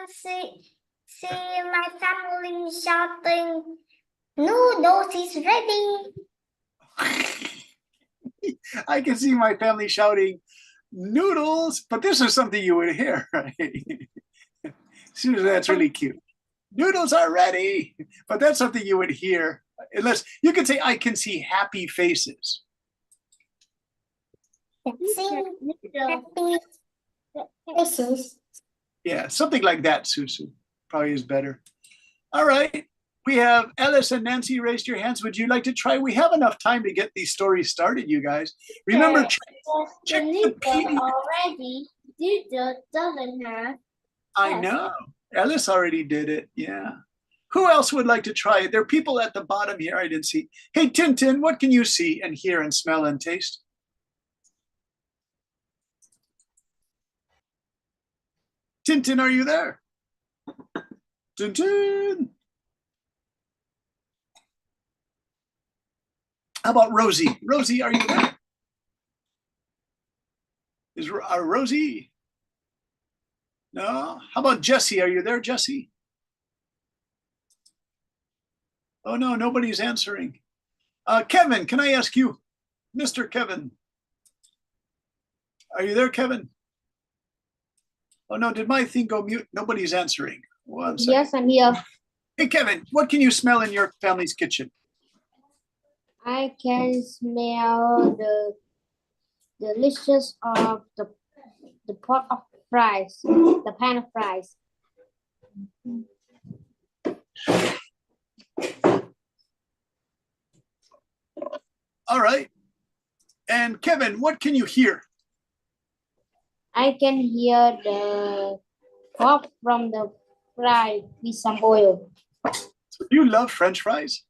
see my family shouting, noodles is ready. I can see my family shouting noodles, but this is something you would hear, right? Susan, that's really cute. Noodles are ready, but that's something you would hear. Unless you could say, I can see happy faces. Yeah, something like that, Susu, probably is better. All right. We have Ellis and Nancy raised your hands. Would you like to try? We have enough time to get these stories started, you guys. Remember, check the PDF. Already, Doodle doesn't have. I know. Ellis already did it. Yeah. Who else would like to try it? There are people at the bottom here I didn't see. Hey, Tintin, what can you see and hear and smell and taste? Tintin, are you there? Tintin. How about Rosie? Rosie, are you there? Is Rosie? No? How about Jesse? Are you there, Jesse? Oh no, nobody's answering. Kevin, can I ask you? Mr. Kevin. Are you there, Kevin? Oh no, did my thing go mute? Nobody's answering. 1 second. Yes, I'm here. Hey, Kevin, what can you smell in your family's kitchen? I can smell the delicious of the pot of fries, the pan of fries. All right. And Kevin, what can you hear? I can hear the pop from the fry with some oil. So you love French fries?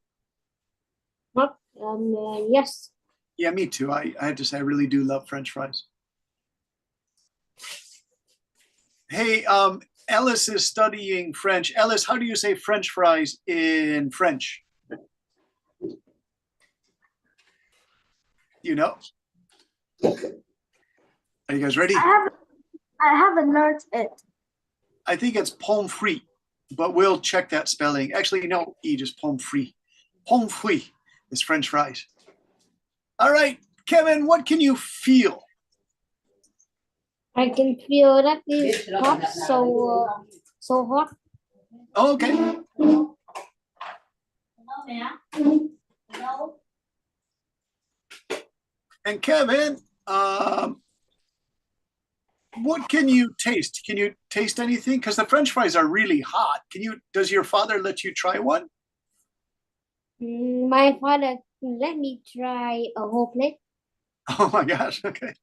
Not, yes. Yeah, me too. I have to say, I really do love French fries. Hey, Ellis is studying French. Ellis, how do you say French fries in French? You know? Are you guys ready? I haven't learned it. I think it's pommes frites, but we'll check that spelling. Actually, no, E, just pommes frites. Pommes frites is French fries. All right, Kevin, what can you feel? I can feel that it's hot, so hot. Oh, okay. And Kevin, what can you taste? Can you taste anything? Because the French fries are really hot. Does your father let you try one? My father let me try a whole plate. Oh my gosh, okay.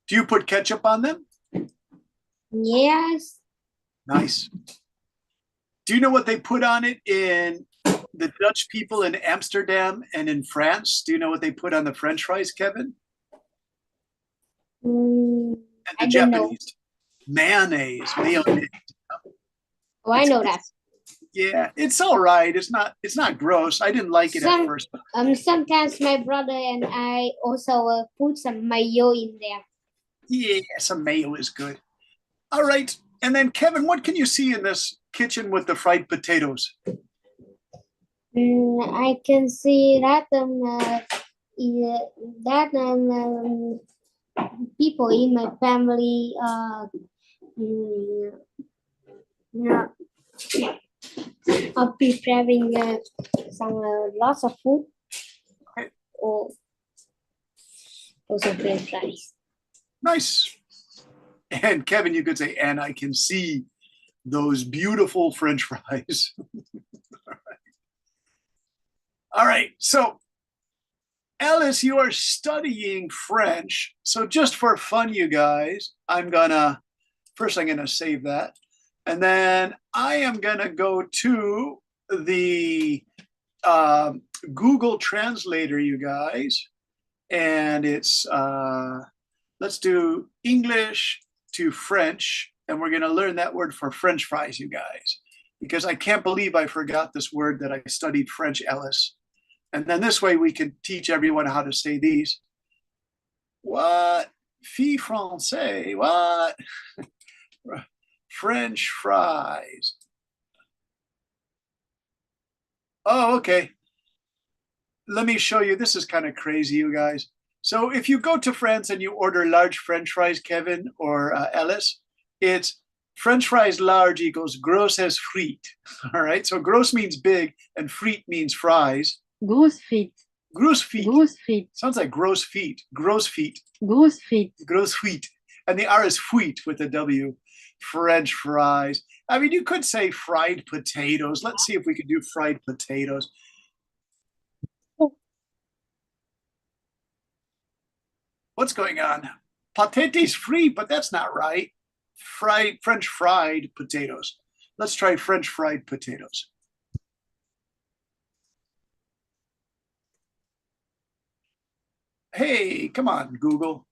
Do you put ketchup on them? Yes. Nice. Do you know what they put on it in the Dutch people in Amsterdam and in France? Do you know what they put on the French fries, Kevin? Mm, And the I don't know. Japanese? Mayonnaise. Oh, I know that. Yeah, it's all right. It's not gross. I didn't like it at first. Sometimes my brother and I also put some mayo in there. Yeah, some mayo is good. All right. And then Kevin, what can you see in this kitchen with the fried potatoes? I can see that people in my family are preparing some lots of food. Okay. Or also French fries. Nice. And Kevin, you could say, and I can see those beautiful French fries. All right. So, Alice, you are studying French. So just for fun, you guys, I'm going to save that. And then I am going to go to the Google Translator, you guys. And it's, let's do English to French. And we're going to learn that word for French fries, you guys. Because I can't believe I forgot this word that I studied French, Ellis. And then this way we can teach everyone how to say these. What? Fille français? What? French fries. Oh, okay. Let me show you. This is kind of crazy, you guys. So if you go to France and you order large French fries, Kevin or Ellis, it's French fries large equals grosses frites. All right. So gross means big and frite means fries. Grosse frite. Gross feet. Grosse frite. Sounds like gross feet. Gross feet. Grosse frite. Gross feet. And the R is fuit with a W. French fries. I mean, you could say fried potatoes. Let's see if we could do fried potatoes. What's going on? Patates free, but that's not right. French fried potatoes. Let's try French fried potatoes. Hey, come on, Google.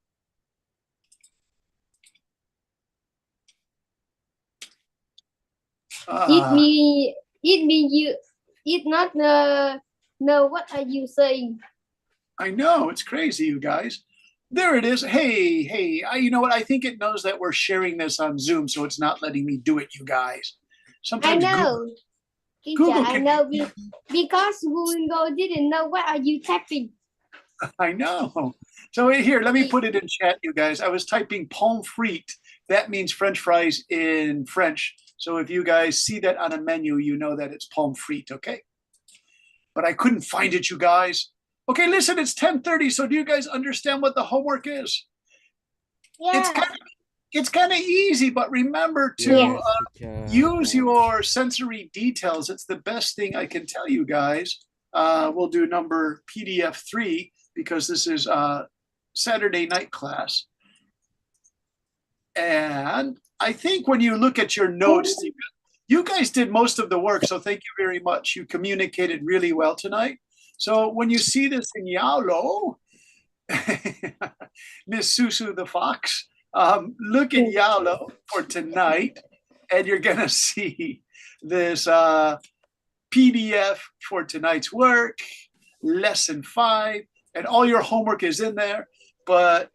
It not know what are you saying. I know, it's crazy, you guys. There it is. Hey, you know what? I think it knows that we're sharing this on Zoom, so it's not letting me do it, you guys. I Sometimes know. Teacher, Google I can- know because Google didn't know what are you typing. I know. So here, let me put it in chat, you guys. I was typing pommes frites. That means French fries in French. So if you guys see that on a menu, you know that it's pommes frites, okay? But I couldn't find it, you guys. Okay, listen, it's 10:30. So do you guys understand what the homework is? Yeah. It's kind of easy, but remember to Yes. Teacher. use your sensory details. It's the best thing I can tell you guys. We'll do number PDF 3 because this is Saturday night class. And I think when you look at your notes, you guys did most of the work. So thank you very much. You communicated really well tonight. So when you see this in Yalo, Miss Susu the Fox, look in Yalo for tonight, and you're gonna see this PDF for tonight's work, lesson 5, and all your homework is in there. But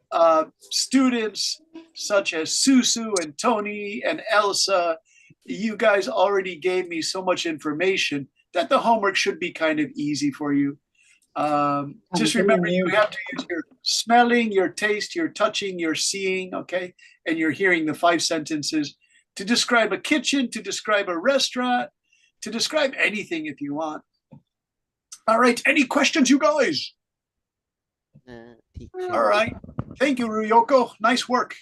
students such as Susu and Tony and Elsa, you guys already gave me so much information that the homework should be kind of easy for you. Just remember, you have to use your smelling, your taste, your touching, your seeing, okay? And you're hearing the 5 sentences to describe a kitchen, to describe a restaurant, to describe anything if you want. All right, any questions, you guys? Teacher. All right. Thank you, Ryoko. Nice work.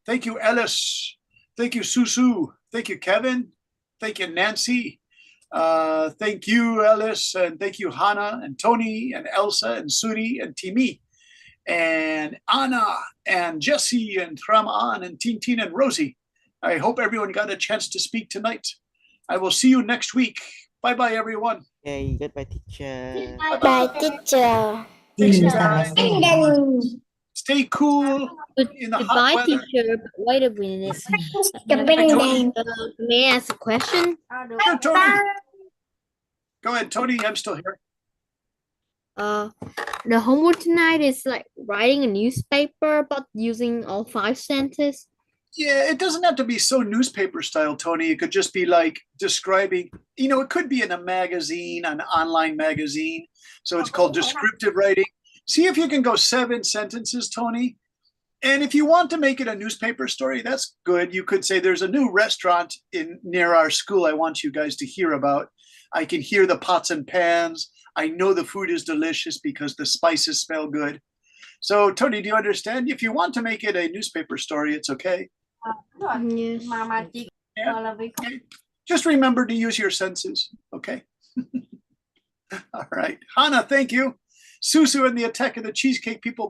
Thank you, Ellis. Thank you, Susu. Thank you, Kevin. Thank you, Nancy. Thank you, Ellis. And thank you, Hannah and Tony and Elsa and Suri and Timi and Anna and Jesse and Traman and Tintin and Rosie. I hope everyone got a chance to speak tonight. I will see you next week. Bye-bye, everyone. Okay, goodbye, teacher. Bye, teacher. See you, Mr. Messi. Stay cool in the hot Goodbye, weather. teacher. But wait a minute. Tony. May I ask a question? Sure, Tony. Go ahead, Tony. I'm still here. The homework tonight is like writing a newspaper, but using all 5 sentences. Yeah, it doesn't have to be so newspaper style, Tony. It could just be like describing, it could be in a magazine, an online magazine. So it's called descriptive writing. See if you can go 7 sentences, Tony. And if you want to make it a newspaper story, that's good. You could say there's a new restaurant near our school I want you guys to hear about. I can hear the pots and pans. I know the food is delicious because the spices smell good. So, Tony, do you understand? If you want to make it a newspaper story, it's okay. Yes. Yeah. Okay. Just remember to use your senses, okay? All right. Hannah, thank you. Susu and the Attack of the Cheesecake People.